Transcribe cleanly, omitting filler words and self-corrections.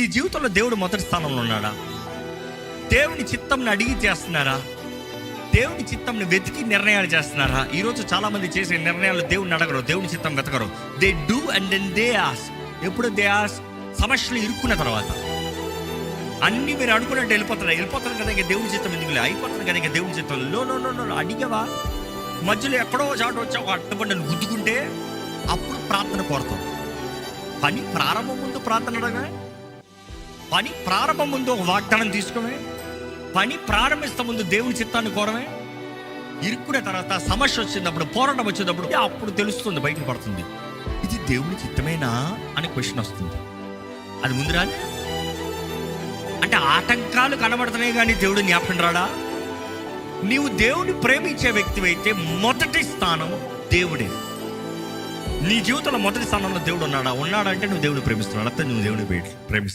ఈ జీవితంలో దేవుడు మొదటి స్థానంలో ఉన్నాడా? దేవుని చిత్తంని అడిగి చేస్తున్నారా? దేవుని చిత్తంని వెతికి నిర్ణయాలు చేస్తున్నారా? ఈరోజు చాలా మంది చేసే నిర్ణయాలు దేవుడిని అడగరు, దేవుని చిత్తం వెతకరు. They do and then they ask. ఎప్పుడు దే ఆస్? సమస్యలు ఇరుక్కున్న తర్వాత. అన్నీ మీరు అనుకున్నట్టు వెళ్ళిపోతారు కదా, ఇంకా దేవుని చిత్తం ఎందుకులే, అయిపోతుంది కదా ఇంకా దేవుని చిత్తం. లో అడిగవా? మధ్యలో ఎక్కడో చాటు వచ్చి ఒక అడ్డబండను గుద్దుకుంటే అప్పుడు ప్రార్థన కోరతాం. పని ప్రారంభం ముందు ప్రార్థన అడగమే, పని ప్రారంభం ముందు ఒక వాగ్దానం తీసుకోమే, పని ప్రారంభిస్తా ముందు దేవుని చిత్తాన్ని కోరమే. ఇరుక్కునే తర్వాత సమస్య వచ్చినప్పుడు, పోరాటం వచ్చేటప్పుడు అప్పుడు తెలుస్తుంది, బయటకు పడుతుంది ఇది దేవుని చిత్తమేనా అని క్వశ్చన్ వస్తుంది. అది ముందు రాలే అంటే ఆటంకాలు కనబడుతున్నాయి కానీ దేవుడు జ్ఞాపకం రాడా? నీవు దేవుని ప్రేమించే వ్యక్తి అయితే మొదటి స్థానం దేవుడే. నీ జీవితంలో మొదటి స్థానంలో దేవుడు ఉన్నాడంటే నువ్వు దేవుని ప్రేమిస్తున్నాడు, అంతే. నువ్వు దేవుని ప్రేమిస్తున్నావు.